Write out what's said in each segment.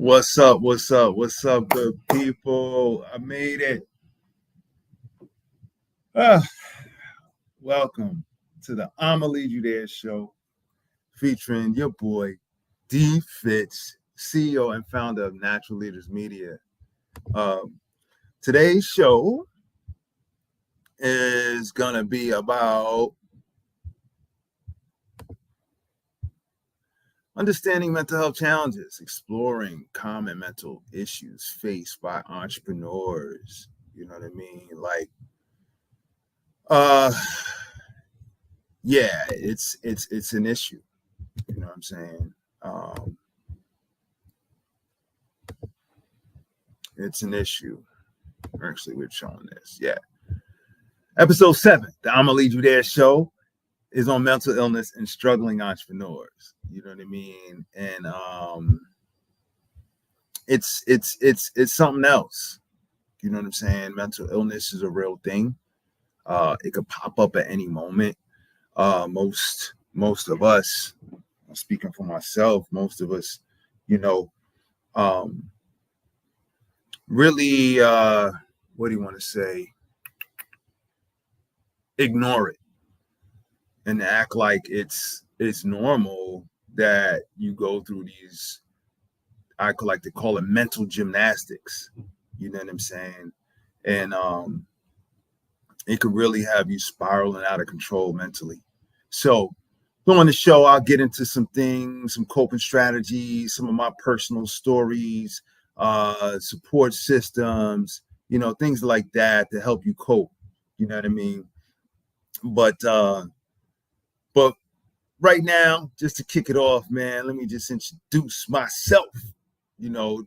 What's up? What's up? What's up, good people? I made it. Ah, welcome to the I'ma Lead You There show, featuring your boy D Fitz, CEO and founder of Natural Leaders Media. Today's show is gonna be about understanding mental health challenges, exploring common mental issues faced by entrepreneurs. You know what I mean? Yeah, it's an issue. You know what I'm saying? It's an issue. Actually, we're showing this. Yeah. Episode 7, the I'ma Lead You There show, is on mental illness and struggling entrepreneurs. You know what I mean? And it's something else. You know what I'm saying? Mental illness is a real thing. It could pop up at any moment. Most of us, I'm speaking for myself, most of us, really, what do you want to say? Ignore it and act like it's normal that you go through these, I could like to call it mental gymnastics. You know what I'm saying? And it could really have you spiraling out of control mentally. So on the show, I'll get into some things, some coping strategies, some of my personal stories, support systems, things like that to help you cope. You know what I mean? But right now, just to kick it off, man, let me just introduce myself.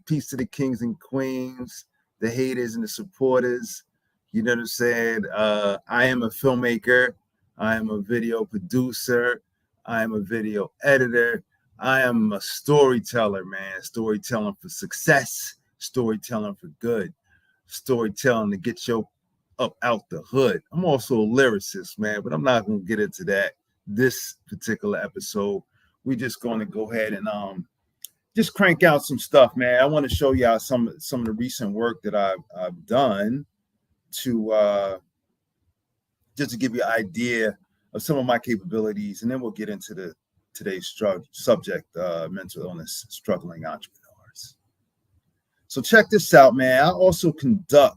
Peace to the kings and queens, the haters and the supporters. You know what I'm saying? I am a filmmaker. I am a video producer. I am a video editor. I am a storyteller, man. Storytelling for success. Storytelling for good. Storytelling to get you up out the hood. I'm also a lyricist, man, but I'm not going to get into that this particular episode. We're just going to go ahead and just crank out some stuff, man. I want to show y'all some of the recent work that I've done to just to give you an idea of some of my capabilities, and then we'll get into today's subject, mental illness, struggling entrepreneurs. So check this out, man. I also conduct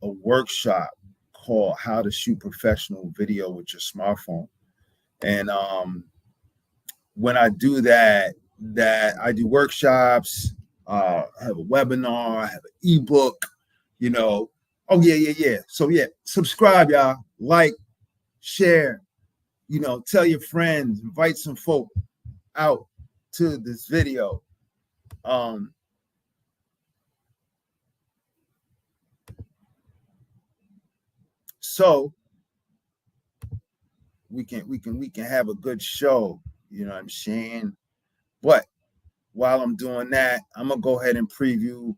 a workshop called How to Shoot Professional Video with Your Smartphone. And when I do that I do workshops, I have a webinar, I have an ebook, Oh, yeah. So, yeah, subscribe, y'all. Like, share, tell your friends, invite some folk out to this video. So we can have a good show, you know what I'm saying? But while I'm doing that, I'm gonna go ahead and preview.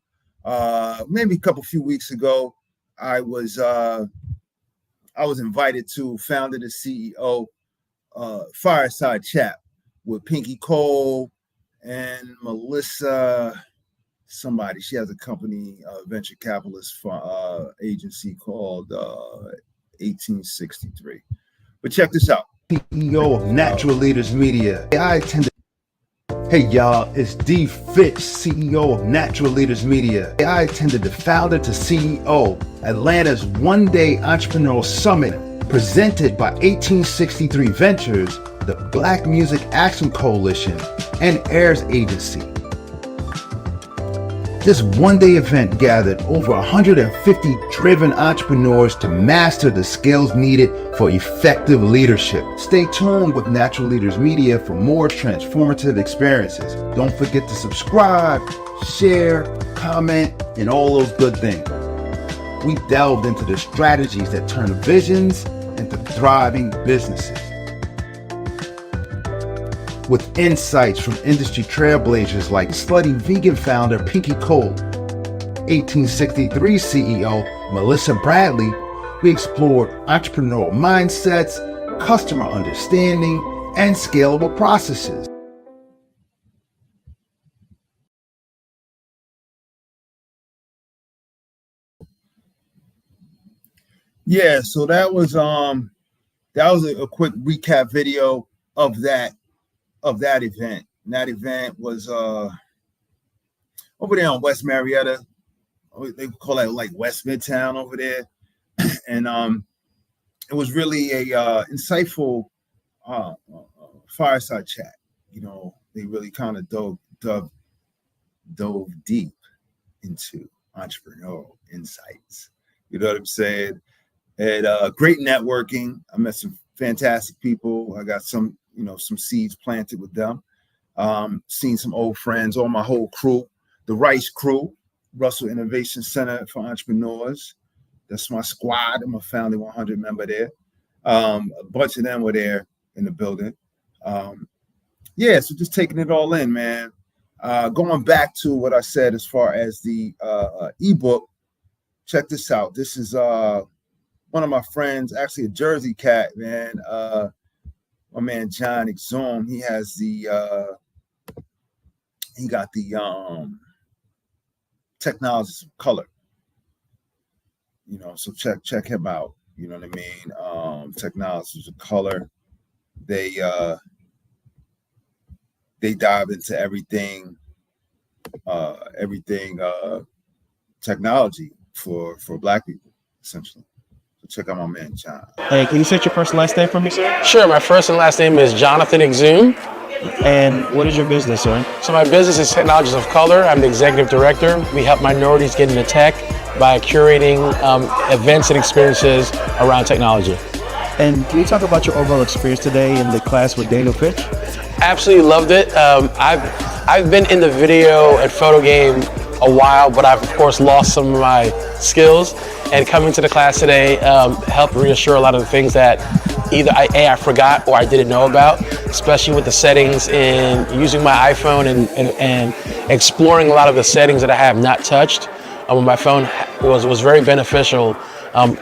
Maybe a few weeks ago, I was invited to founder the CEO fireside chat with Pinky Cole and Melissa. Somebody, she has a company, venture capitalist agency called 1863. But check this out. CEO of Natural Leaders Media. Hey y'all, it's D Fitz, CEO of Natural Leaders Media. I attended the founder to CEO Atlanta's one-day entrepreneurial summit presented by 1863 Ventures, the Black Music Action Coalition, and Airs Agency. This one-day event gathered over 150 driven entrepreneurs to master the skills needed for effective leadership. Stay tuned with Natural Leaders Media for more transformative experiences. Don't forget to subscribe, share, comment, and all those good things. We delved into the strategies that turn visions into thriving businesses. With insights from industry trailblazers like Slutty Vegan founder Pinky Cole, 1863 CEO Melissa Bradley, we explored entrepreneurial mindsets, customer understanding, and scalable processes. Yeah, so that was a quick recap video of that event. And that event was over there on West Marietta. They call that like West Midtown over there. And it was really a insightful fireside chat. You know, they really kind of dove deep into entrepreneurial insights. You know what I'm saying? And great networking. I met some fantastic people. I got some seeds planted with them. Seen some old friends, all my whole crew, the Rice crew, Russell Innovation Center for Entrepreneurs. That's my squad. I'm a founding 100 member there. A bunch of them were there in the building. So just taking it all in, man. Going back to what I said as far as the ebook, check this out. This is one of my friends, actually a Jersey cat, man. My man John Exum. He has he got the Technologies of Color. You know, so check him out. You know what I mean? Technologies of Color. They dive into everything technology for Black people, essentially. So check out my man John. Hey, can you set your first and last name for me, sir? Sure. My first and last name is Jonathan Exum. And what is your business, sir? So my business is Technologies of Color. I'm the executive director. We help minorities get into tech by curating events and experiences around technology. And can you talk about your overall experience today in the class with Daniel Fitch? Absolutely loved it. I've been in the video and photo game a while, but I've of course lost some of my skills. And coming to the class today helped reassure a lot of the things that either I forgot or I didn't know about, especially with the settings in using my iPhone and exploring a lot of the settings that I have not touched on my phone was very beneficial.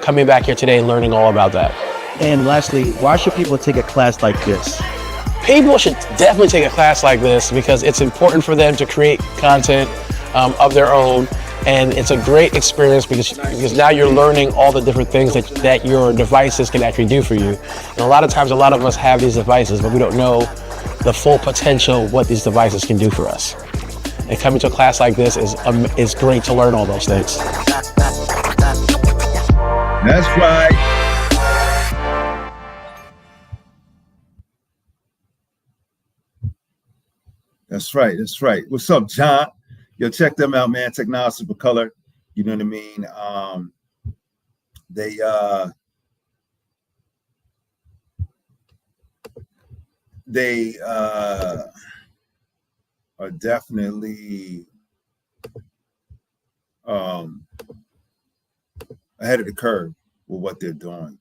Coming back here today and learning all about that. And lastly, why should people take a class like this? People should definitely take a class like this because it's important for them to create content of their own, and it's a great experience because now you're learning all the different things that your devices can actually do for you. And a lot of times, a lot of us have these devices, but we don't know the full potential of what these devices can do for us. And coming to a class like this is great to learn all those things. That's right. That's right. That's right. What's up, John? Yo, check them out, man. Technologies of Color. You know what I mean? They are definitely ahead of the curve with what they're doing.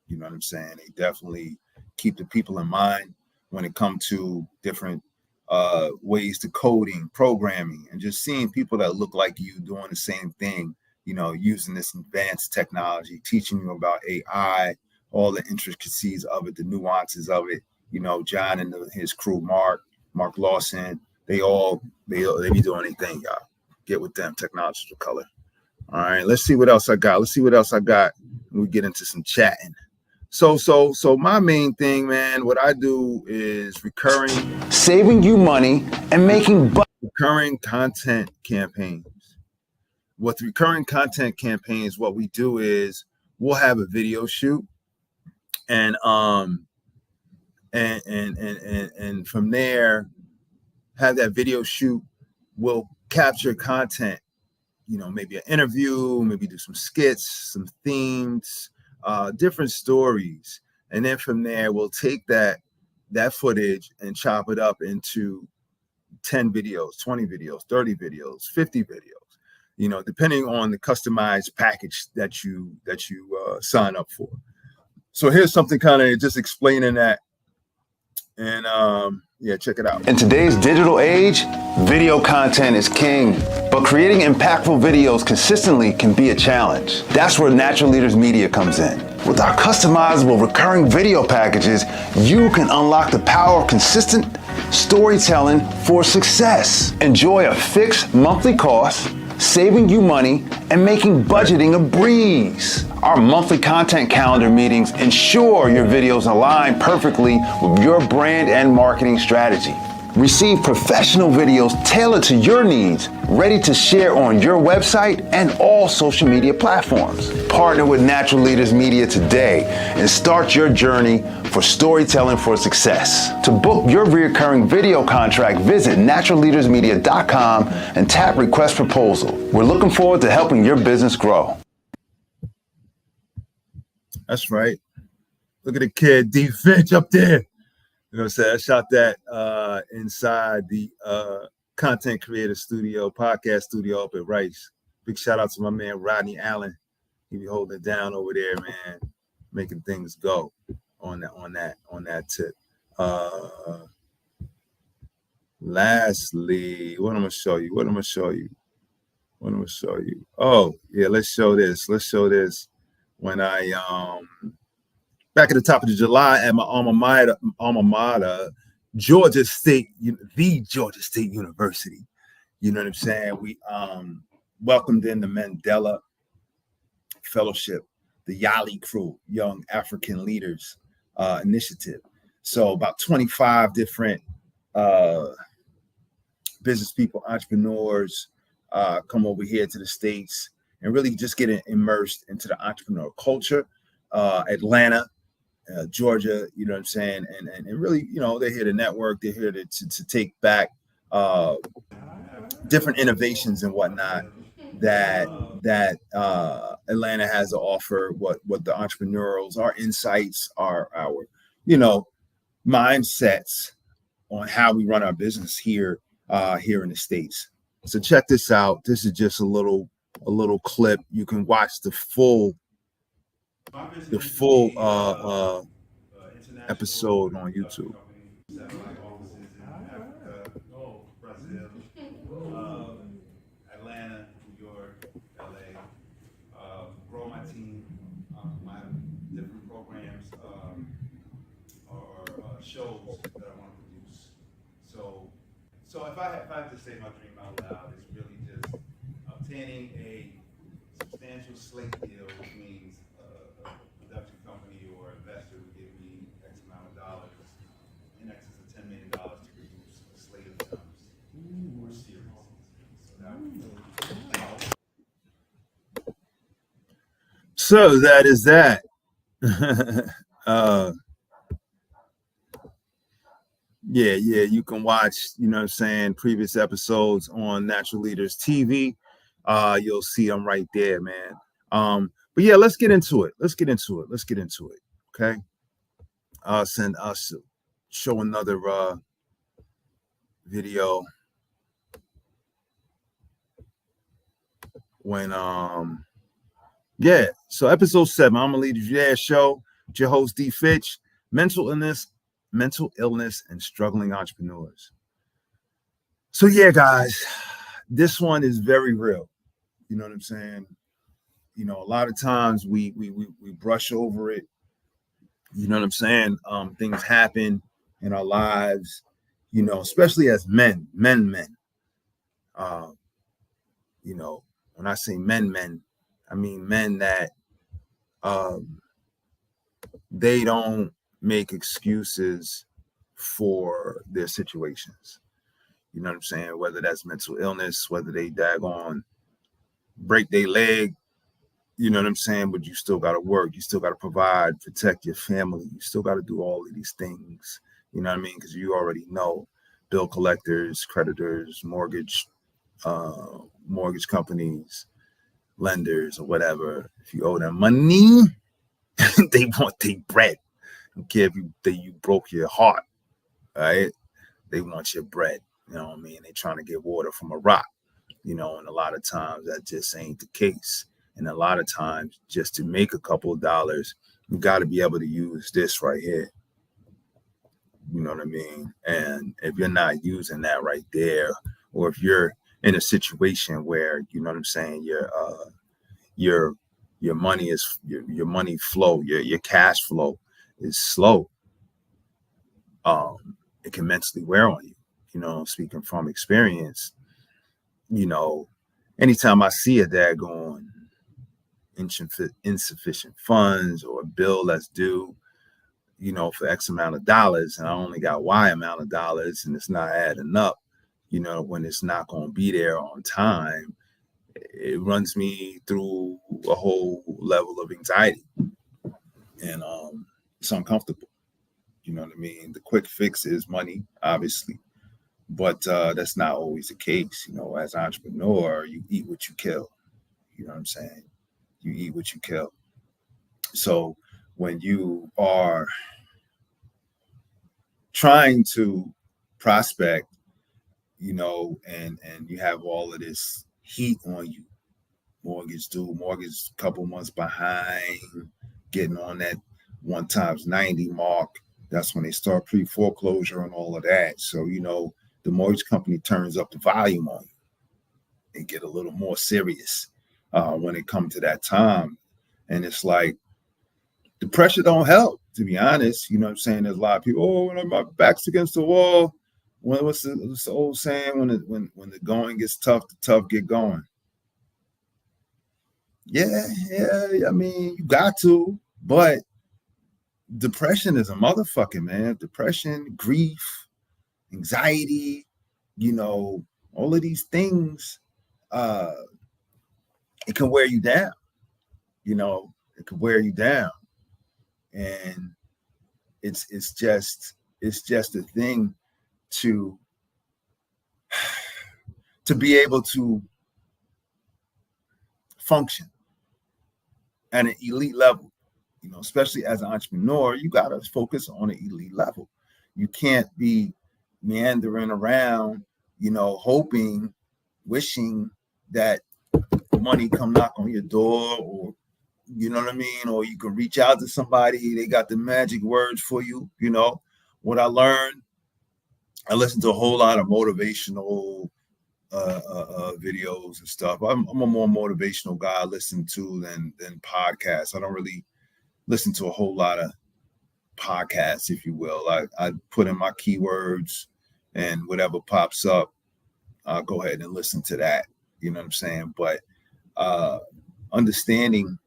You know what I'm saying? They definitely keep the people in mind when it comes to different ways to coding, programming, and just seeing people that look like you doing the same thing, you know, using this advanced technology, teaching you about AI, all the intricacies of it, the nuances of it. You know, John and his crew, Mark Lawson, they be doing anything, y'all. Get with them, Technologies of Color. All right, let's see what else I got. When we get into some chatting. So my main thing, man, what I do is saving you money and making recurring content campaigns. With recurring content campaigns, what we do is we'll have a video shoot, and from there, have that video shoot. We'll capture content, you know, maybe an interview, maybe do some skits, some themes, different stories, and then from there we'll take that footage and chop it up into 10 videos, 20 videos, 30 videos, 50 videos, you know, depending on the customized package that you sign up for. So here's something kind of just explaining that, and check it out. In today's digital age, video content is king, but creating impactful videos consistently can be a challenge. That's where Natural Leaders Media comes in. With our customizable recurring video packages, you can unlock the power of consistent storytelling for success. Enjoy a fixed monthly cost, saving you money and making budgeting a breeze. Our monthly content calendar meetings ensure your videos align perfectly with your brand and marketing strategy. Receive professional videos tailored to your needs, ready to share on your website and all social media platforms. Partner with Natural Leaders Media today and start your journey for storytelling for success. To book your recurring video contract, visit naturalleadersmedia.com and tap Request Proposal. We're looking forward to helping your business grow. That's right. Look at the kid, D Finch up there. You know what I'm saying? I shot that inside the content creator studio, podcast studio up at Rice. Big shout out to my man Rodney Allen. He be holding it down over there, man, making things go on that tip. Lastly, what I'm gonna show you. Oh, yeah, let's show this. When I back at the top of July at my alma mater, Georgia State University. You know what I'm saying? We welcomed in the Mandela Fellowship, the Yali Crew, Young African Leaders Initiative. So about 25 different business people, entrepreneurs come over here to the States and really just get immersed into the entrepreneurial culture. Atlanta, Georgia, you know what I'm saying? And really, you know, they're here to network. They're here to take back different innovations and whatnot that Atlanta has to offer, what the entrepreneurials, our insights, our you know, mindsets on how we run our business here in the States. So check this out. This is just a little clip. You can watch the full episode on YouTube. Atlanta, New York, LA, grow my team, my different programs or shows that I want to produce. So if I have to say my dream out loud, it's really just obtaining a substantial slate deal, which means a production company or investor would give me X amount of dollars, in excess of $10 million to produce a slate of films or series. So that is that. Yeah, you can watch, you know what I'm saying, previous episodes on Natural Leaders TV. You'll see them right there, man. But yeah, let's get into it. Okay. Send us show another video when so episode 7, I'm gonna lead you there show. It's your host D Fitch, mental illness and struggling entrepreneurs. So yeah, guys, this one is very real. You know what I'm saying? You know, a lot of times we brush over it. You know what I'm saying? Things happen in our lives, you know, especially as men. You know, when I say men, I mean men that they don't make excuses for their situations. You know what I'm saying? Whether that's mental illness, whether they daggone break their leg, you know what I'm saying? But you still got to work. You still got to provide, protect your family. You still got to do all of these things. You know what I mean? Because you already know bill collectors, creditors, mortgage companies, lenders, or whatever. If you owe them money, they want their bread. I don't care if you broke your heart, right? They want your bread. You know what I mean? They trying to get water from a rock, you know, and a lot of times that just ain't the case. And a lot of times, just to make a couple of dollars, you got to be able to use this right here. You know what I mean? And if you're not using that right there, or if you're in a situation where, you know what I'm saying, your money is your money flow, your cash flow is slow, it can mentally wear on you. You know, speaking from experience, you know, anytime I see a daggone, insufficient funds or a bill that's due, you know, for X amount of dollars, and I only got Y amount of dollars, and it's not adding up, you know, when it's not going to be there on time, it runs me through a whole level of anxiety, and it's uncomfortable. You know what I mean? The quick fix is money, obviously, but that's not always the case. You know, as an entrepreneur, you eat what you kill. You know what I'm saying? You eat what you kill. So when you are trying to prospect, you know, and you have all of this heat on you, mortgage due, mortgage a couple months behind, getting on that 1x90 mark, that's when they start pre-foreclosure and all of that. So, you know, the mortgage company turns up the volume on you and get a little more serious when it comes to that time. And it's like, the pressure don't help, to be honest. You know what I'm saying? There's a lot of people, oh, when my back's against the wall. What's the old saying? When the going gets tough, the tough get going. Yeah, I mean, you got to, but depression is a motherfucking, man. Depression, grief, anxiety, you know, all of these things, it can wear you down. You know, it can wear you down. And it's just a thing to be able to function at an elite level. You know, especially as an entrepreneur, you got to focus on an elite level. You can't be meandering around, you know, hoping, wishing that money come knock on your door, or, you know what I mean? Or you can reach out to somebody, they got the magic words for you. You know, what I learned, I listened to a whole lot of motivational videos and stuff. I'm a more motivational guy I listen to than podcasts. I don't really listen to a whole lot of podcasts, if you will. I put in my keywords, and whatever pops up, I'll go ahead and listen to that. You know what I'm saying? But understanding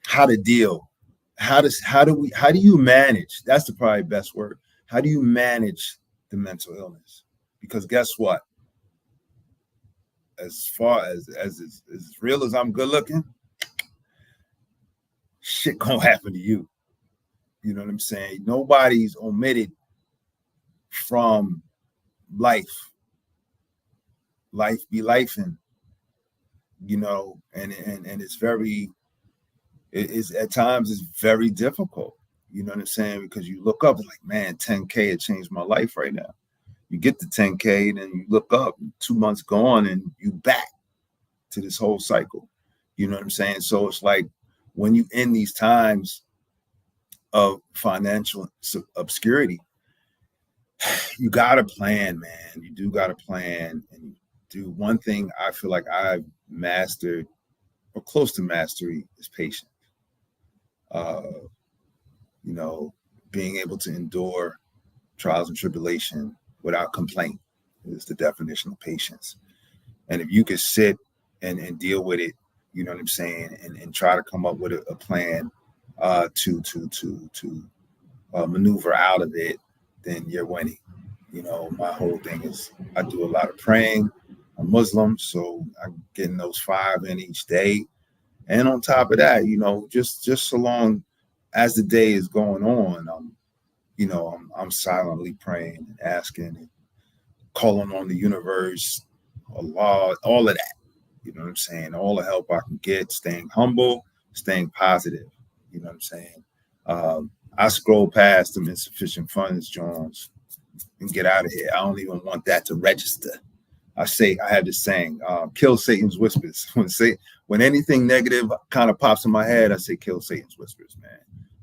how to deal, how do you manage? That's the probably best word. How do you manage the mental illness? Because guess what? As far as real as I'm good looking, shit gonna happen to you. You know what I'm saying? Nobody's omitted from life. Life be lifing, you know, and it's at times it's very difficult. You know what I'm saying? Because you look up, like, man, 10K had changed my life right now. You get the 10K, and then you look up, 2 months gone, and you back to this whole cycle. You know what I'm saying? So it's like, when you in these times of financial obscurity, you got to plan, man. You do got to plan. And do one thing I feel like I've mastered, or close to mastery, is patience. You know, being able to endure trials and tribulation without complaint is the definition of patience. And if you could sit and deal with it, you know what I'm saying, and try to come up with a plan to maneuver out of it, then you're winning. You know, my whole thing is, I do a lot of praying. I'm Muslim, so I'm getting those 5 in each day. And on top of that, you know, just so long as the day is going on, I'm silently praying and asking and calling on the universe, Allah, all of that. You know what I'm saying? All the help I can get, staying humble, staying positive. You know what I'm saying? I scroll past them insufficient funds, Jones, and get out of here. I don't even want that to register. I have this saying, kill Satan's whispers. When anything negative kind of pops in my head, I say, kill Satan's whispers, man.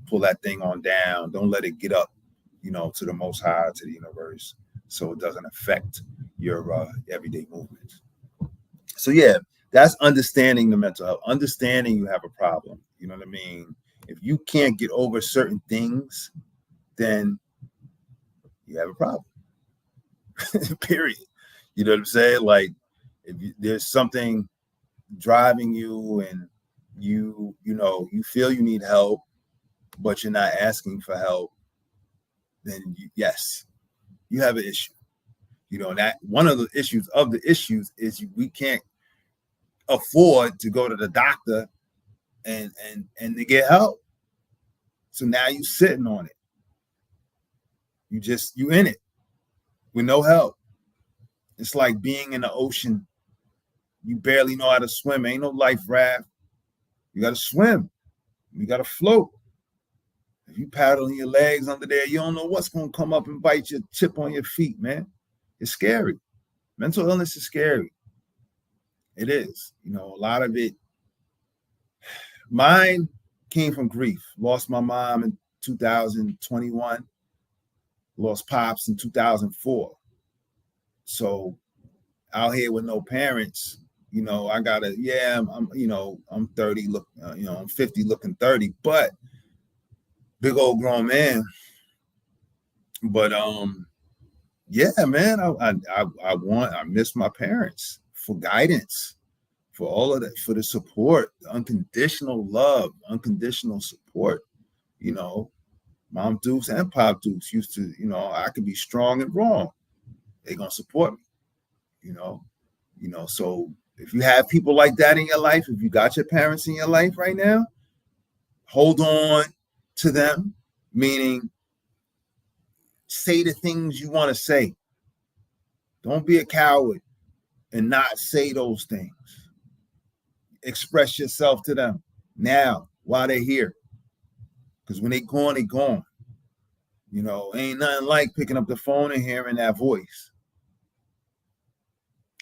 Pull that thing on down. Don't let it get up, you know, to the Most High, to the universe, so it doesn't affect your everyday movements. So yeah, that's understanding the mental health, understanding you have a problem. You know what I mean? If you can't get over certain things, then you have a problem. Period. You know what I'm saying? Like, if there's something driving you, and you know, you feel you need help, but you're not asking for help, then yes, you have an issue. You know, that one of the issues is we can't afford to go to the doctor and to get help. So now you sitting on it. You in it with no help. It's like being in the ocean. You barely know how to swim. Ain't no life raft. You got to swim. You got to float. If you paddling your legs under there, you don't know what's going to come up and bite your tip on your feet, man. It's scary. Mental illness is scary. It is. You know, a lot of it. Mine came from grief. Lost my mom in 2021. Lost pops in 2004. So out here with no parents, you know, I gotta, I'm 30, I'm 50 looking 30, but big old grown man. But yeah, man, I miss my parents for guidance, for all of that, for the support, the unconditional love, unconditional support. You know, Mom Dukes and Pop Dukes used to, you know, I could be strong and wrong. They're gonna support me, you know. So if you have people like that in your life, if you got your parents in your life right now, hold on to them, meaning say the things you want to say. Don't be a coward and not say those things. Express yourself to them now while they're here. Because when they're gone, they're gone. You know, ain't nothing like picking up the phone and hearing that voice.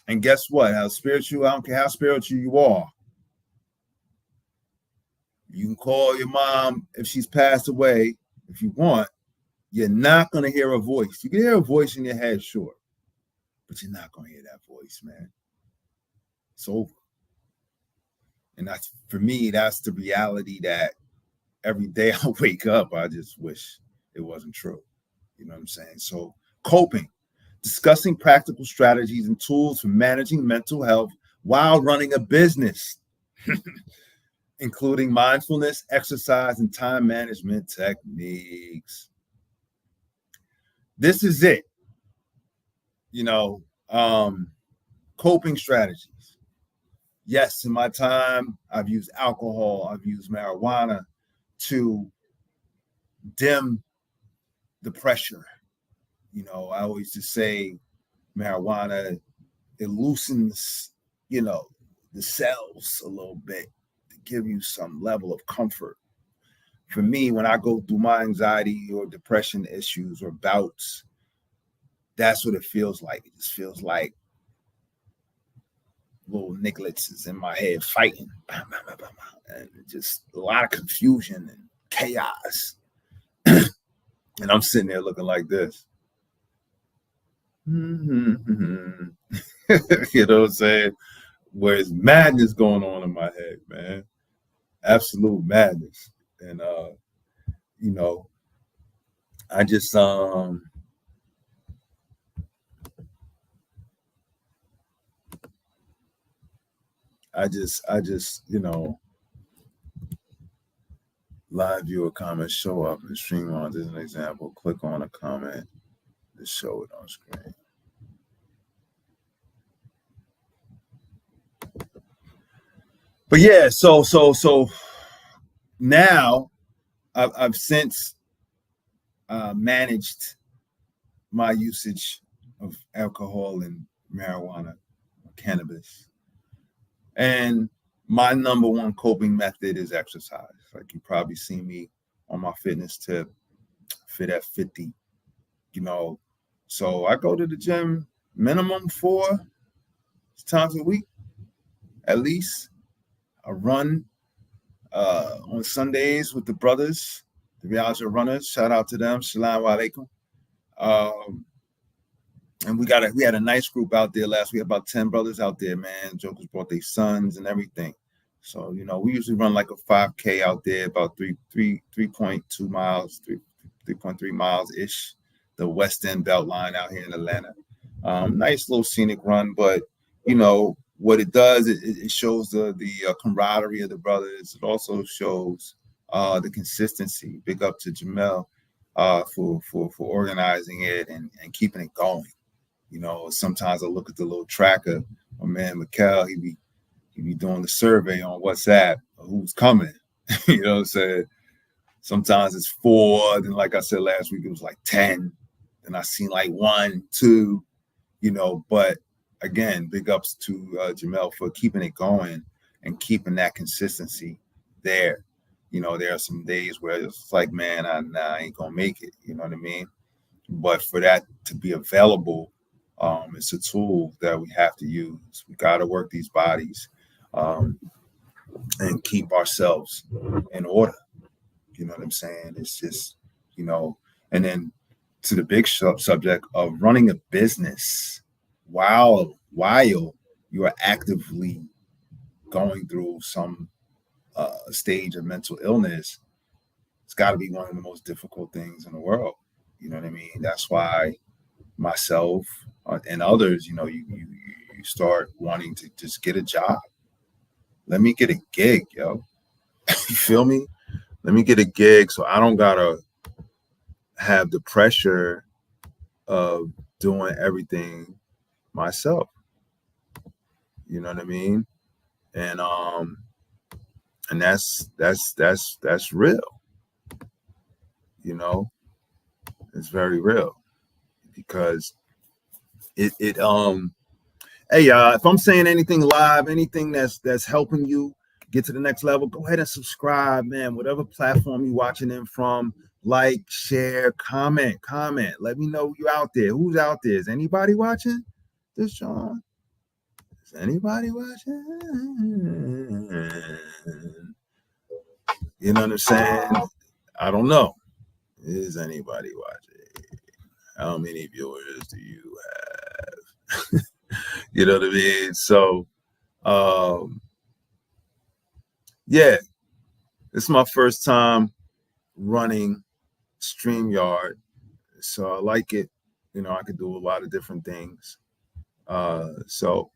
And guess what? I don't care how spiritual you are. You can call your mom if she's passed away, if you want. You're not going to hear a voice. You can hear a voice in your head, sure. But you're not going to hear that voice, man. It's over. And that's, for me, that's the reality that every day I wake up, I just wish it wasn't true. You know what I'm saying? So coping, discussing practical strategies and tools for managing mental health while running a business, including mindfulness, exercise, and time management techniques. This is it. You know, coping strategies. Yes, in my time, I've used alcohol, I've used marijuana to dim the pressure. You know, I always just say marijuana, it loosens, you know, the cells a little bit to give you some level of comfort. For me, when I go through my anxiety or depression issues or bouts, that's what it feels like. It just feels like little Nicholas is in my head fighting. And just a lot of confusion and chaos. And I'm sitting there looking like this. You know what I'm saying? Where's madness going on in my head, man. Absolute madness. And you know, I just you know, live viewer comments show up in StreamYard. As an example, click on a comment to show it on screen. But yeah, so now I've since managed my usage of alcohol and marijuana, cannabis. And my number one coping method is exercise. Like, you probably see me on my fitness tip, Fit at 50, you know. So I go to the gym minimum 4 times a week, at least. I run on Sundays with the brothers, the Riaja runners. Shout out to them. Shalom alaikum. And we had a nice group out there last week. About 10 brothers out there, man. Jokers brought their sons and everything. So, you know, we usually run like a 5K out there, about 3.2 miles, 3.3 miles ish. The West End Beltline out here in Atlanta. Nice little scenic run, but you know, what it does, it shows the camaraderie of the brothers. It also shows the consistency. Big up to Jamel for organizing it and keeping it going. You know, sometimes I look at the little tracker. My man Mikkel, he be doing the survey on WhatsApp of who's coming. You know what I'm saying? Sometimes it's 4. Then, like I said last week, it was like 10. Then I seen like 1, 2. You know, but again, big ups to Jamel for keeping it going and keeping that consistency there. You know, there are some days where it's like, man, I ain't gonna make it. You know what I mean? But for that to be available, it's a tool that we have to use. We got to work these bodies and keep ourselves in order. You know what I'm saying? It's just, you know, and then to the big subject of running a business while you are actively going through some stage of mental illness. It's got to be one of the most difficult things in the world. You know what I mean? That's why myself and others, you know, you start wanting to just get a job. Let me get a gig, yo. You feel me? Let me get a gig so I don't gotta have the pressure of doing everything myself. You know what I mean? And that's real. You know, it's very real because it hey y'all, if I'm saying anything live, anything that's helping you get to the next level, go ahead and subscribe, man. Whatever platform you're watching in from, like, share, comment. Let me know you out there. Who's out there? Is anybody watching this, Sean? Is anybody watching? You know what I'm saying? I don't know. Is anybody watching? How many viewers do you have? You know what I mean? So, yeah, it's my first time running StreamYard, so I like it. You know, I could do a lot of different things. So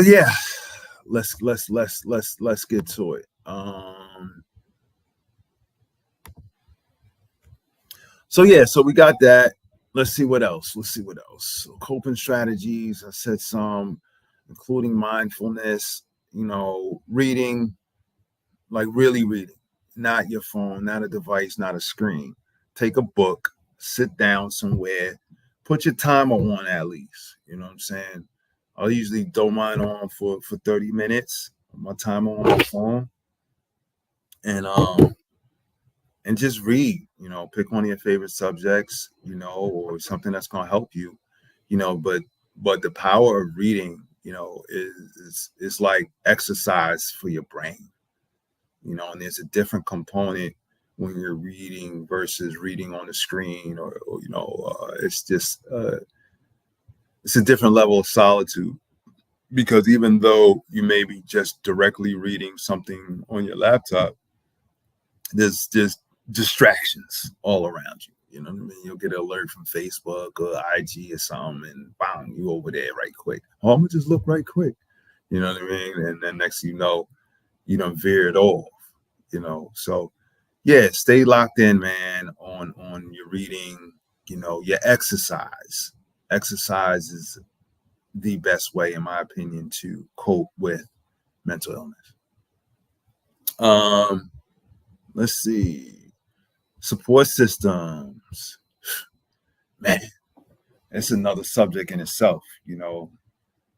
yeah, let's get to it. So we got that. Let's see what else. So coping strategies. I said some, including mindfulness. You know, reading, like really reading, not your phone, not a device, not a screen. Take a book, sit down somewhere, put your timer on at least. You know what I'm saying? I'll usually throw mine on for 30 minutes. My timer on my phone, and just read. You know, pick one of your favorite subjects. You know, or something that's gonna help you. You know, but the power of reading, you know, is like exercise for your brain. You know, and there's a different component when you're reading versus reading on the screen, or you know, it's just it's a different level of solitude, because even though you may be just directly reading something on your laptop, there's just distractions all around you. You know what I mean? You'll get an alert from Facebook or IG or something, and bang, you over there right quick. Oh, I'm gonna just look right quick. You know what I mean? And then next thing you know, you done veered off. You know, so yeah, stay locked in, man, on your reading. You know, your exercise. Exercise is the best way, in my opinion, to cope with mental illness. Let's see. Support systems. Man, it's another subject in itself, you know.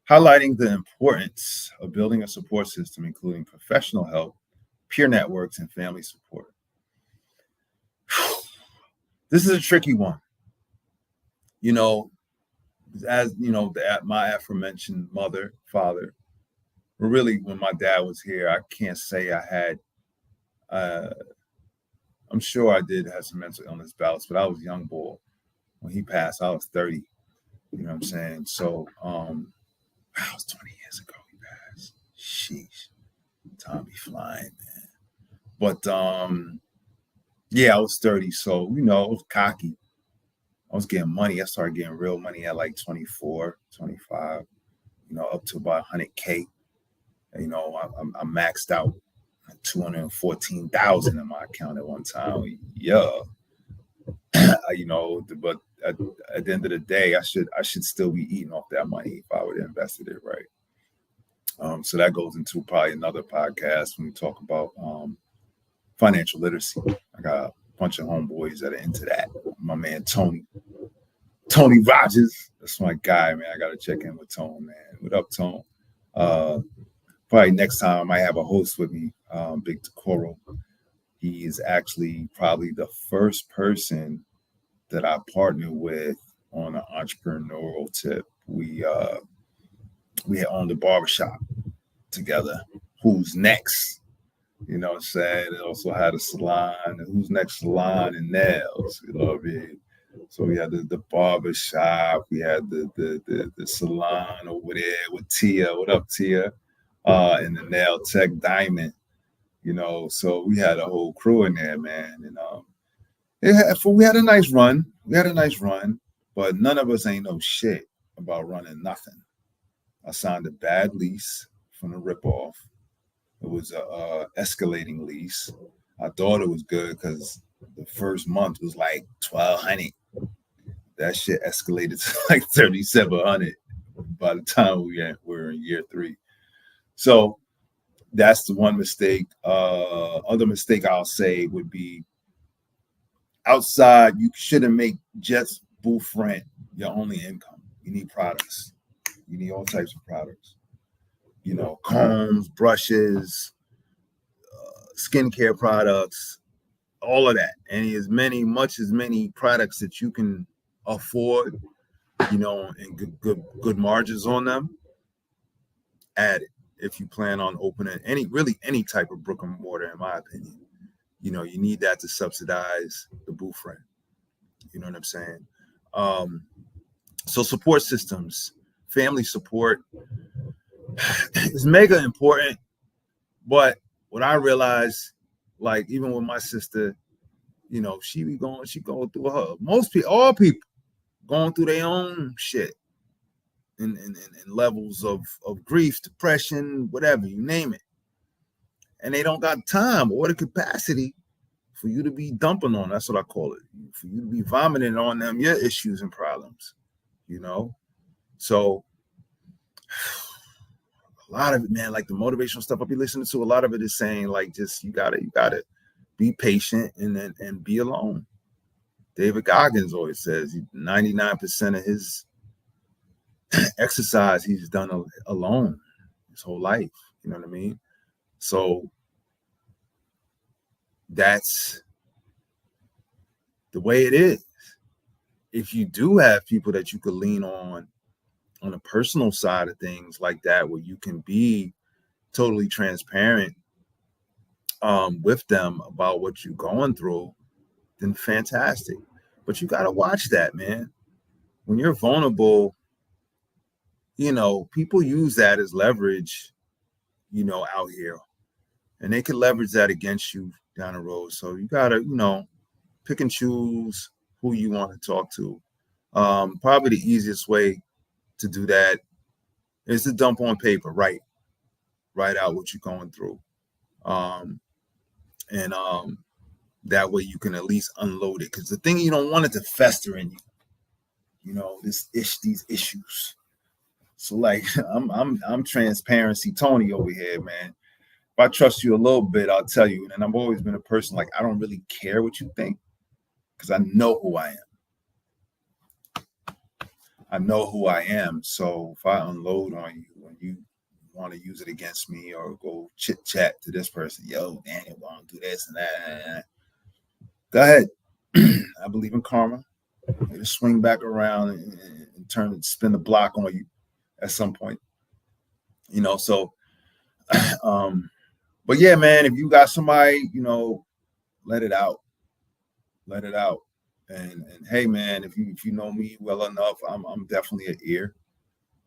Highlighting the importance of building a support system, including professional help, peer networks, and family support. This is a tricky one. You know, as you know, my aforementioned mother, father, really, when my dad was here, I can't say I had, I'm sure I did have some mental illness bouts, but I was a young boy. When he passed, I was 30. You know what I'm saying? So, that was 20 years ago he passed. Sheesh. Time be flying, man. But, yeah, I was 30. So, you know, I was cocky. was getting money. I started getting real money at like 24, 25, up to about 100K. I maxed out 214,000 in my account at one time. Yeah. But at the end of the day, I should still be eating off that money if I would have invested it right. So that goes into probably another podcast when we talk about financial literacy. I got a bunch of homeboys that are into that. My man Tony Rogers, that's my guy, man. I got to check in with Tone, man. What up, Tone? Probably next time I might have a host with me, Big Takoro. He is actually probably the first person that I partnered with on an entrepreneurial tip. We had owned a barbershop together. Who's next? You know what I'm saying? It also had a salon. And Who's Next Salon and Nails. You know what I mean? So we had the barbershop. We had the salon over there with Tia. What up, Tia? And the Nail Tech Diamond. So we had a whole crew in there, man. And we had a nice run. But none of us ain't know shit about running nothing. I signed a bad lease from the ripoff. It was a escalating lease. I thought it was good because the first month was like $1,200. That shit escalated to like $3,700 by the time we're in year 3. So that's the one mistake. Other mistake I'll say would be outside. You shouldn't make just booth rent your only income. You need products. You need all types of products. Combs, brushes, skincare products, all of that. And as many products that you can afford, and good margins on them. Add it if you plan on opening any type of brick and mortar, in my opinion. You need that to subsidize the booth rent. You know what I'm saying? So support systems, family support is mega important. But what I realized, like even with my sister, she going through all people going through their own shit in levels of grief, depression, whatever, you name it. And they don't got time or the capacity for you to be dumping on. That's what I call it. For you to be vomiting on them, your issues and problems, So a lot of it, man, like the motivational stuff I'll be listening to, a lot of it is saying like, just, you gotta be patient and be alone. David Goggins always says 99% of his exercise he's done alone his whole life. You know what I mean? So that's the way it is. If you do have people that you could lean on a personal side of things like that, where you can be totally transparent with them about what you're going through, then fantastic. But you got to watch that, man. When you're vulnerable, people use that as leverage, out here, and they can leverage that against you down the road. So you got to, pick and choose who you want to talk to. Probably the easiest way to do that is to dump on paper, write out what you're going through. And that way you can at least unload it. Because the thing, you don't want it to fester in you, these issues. So like I'm transparency Tony over here, man. If I trust you a little bit, I'll tell you. And I've always been a person like, I don't really care what you think, because I know who I am. So if I unload on you and you want to use it against me or go chit chat to this person, yo, Daniel, want to do this and that, go ahead. I believe in karma. It'll swing back around and spin the block on you at some point. So but yeah, man, if you got somebody, let it out. And hey, man, if you know me well enough, I'm definitely an ear.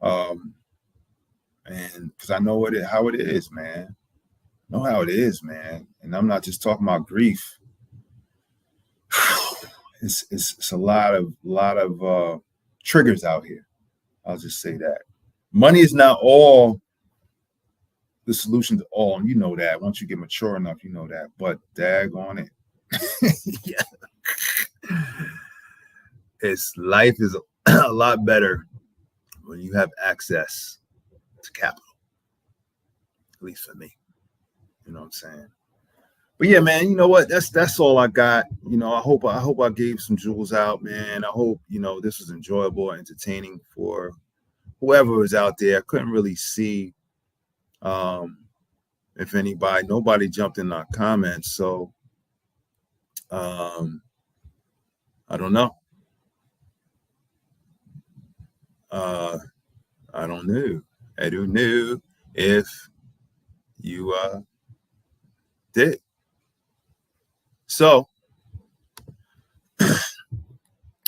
And because I know how it is, man. I know how it is, man. And I'm not just talking about grief. it's a lot of triggers out here. I'll just say that. Money is not all the solution to all, and you know that. Once you get mature enough, you know that. But daggone it. Yeah. Life is a lot better when you have access to capital. At least for me. You know what I'm saying? But yeah, man, you know what? That's all I got. You know, I hope I gave some jewels out, man. I hope, you know, this was enjoyable, entertaining for whoever was out there. I couldn't really see if nobody jumped in our comments. So I don't know. I don't know. I don't know if you did. So I'm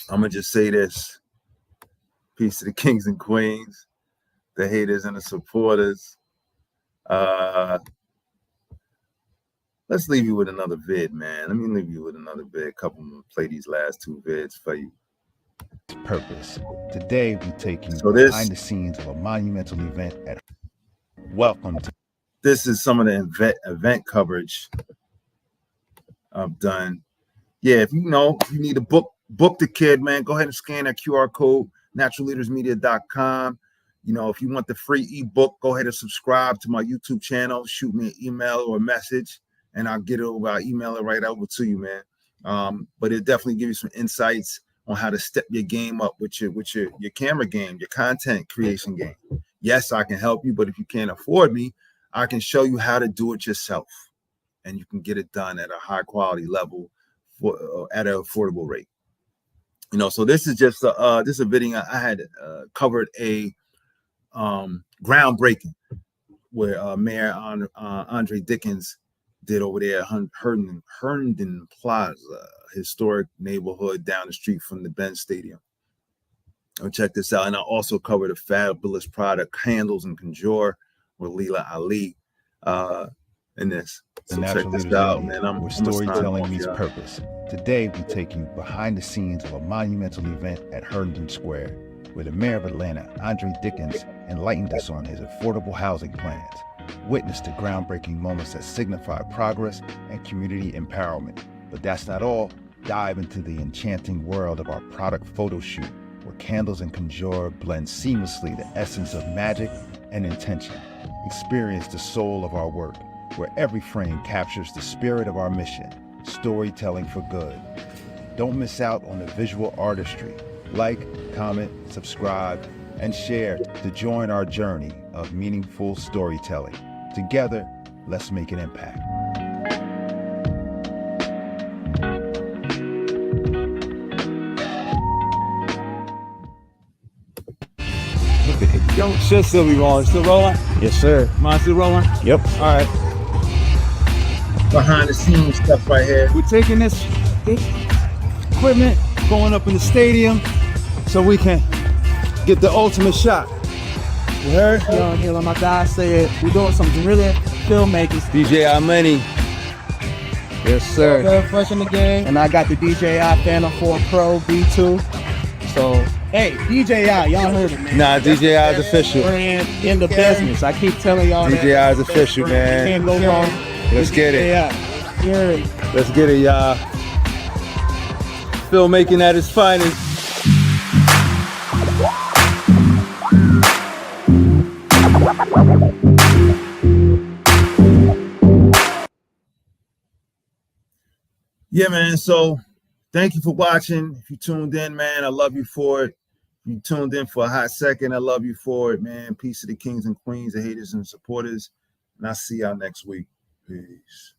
gonna just say this. Peace to the kings and queens, the haters and the supporters. Let's leave you with another vid, man. Let me leave you with another vid. Couple more, play these last two vids for you. Purpose. Today we take you behind the scenes of a monumental event at Welcome to. This is some of the event coverage I've done. Yeah, if you need a book the kid, man, go ahead and scan that QR code, naturalleadersmedia.com. You know, if you want the free ebook, go ahead and subscribe to my YouTube channel. Shoot me an email or a message, and I'll email it right over to you, man. But it definitely give you some insights on how to step your game up with your camera game, your content creation game. Yes, I can help you, but if you can't afford me, I can show you how to do it yourself, and you can get it done at a high quality level at an affordable rate. You know, so this is just a video I had covered a groundbreaking where Mayor Andre Dickens did over there at Herndon Plaza, historic neighborhood down the street from the Benz Stadium. Check this out. And I also covered a fabulous product, Candles and Conjure, with Leela Ali in this. So check this out, man. Where storytelling meets purpose. Today, we take you behind the scenes of a monumental event at Herndon Square, where the mayor of Atlanta, Andre Dickens, enlightened us on his affordable housing plans. Witness the groundbreaking moments that signify progress and community empowerment. But that's not all. Dive into the enchanting world of our product photo shoot, where Candles and Conjure blend seamlessly the essence of magic and intention. Experience the soul of our work, where every frame captures the spirit of our mission, storytelling for good. Don't miss out on the visual artistry. Like, comment, subscribe, and share to join our journey of meaningful storytelling. Together, let's make an impact. Yo, should still be rolling. Still rolling? Yes, sir. Mine still rolling? Yep. All right. Behind the scenes stuff right here. We're taking this equipment, going up in the stadium so we can get the ultimate shot. You heard? You know, hear my guy say it. We're doing some brilliant filmmakers. DJ Imma. Yes, sir. Very fresh in the game. And I got the DJI Phantom 4 Pro V2. So, hey, DJI, y'all heard it, man. Nah, DJI is official. Brand in the business. I keep telling y'all DJI that. is official, man. Can't go wrong. Let's get it. Yeah. Let's get it, y'all. Filmmaking at its finest. Yeah, man. So thank you for watching. If you tuned in, man, I love you for it. If you tuned in for a hot second, I love you for it, man. Peace to the kings and queens, the haters and supporters. And I'll see y'all next week. Peace.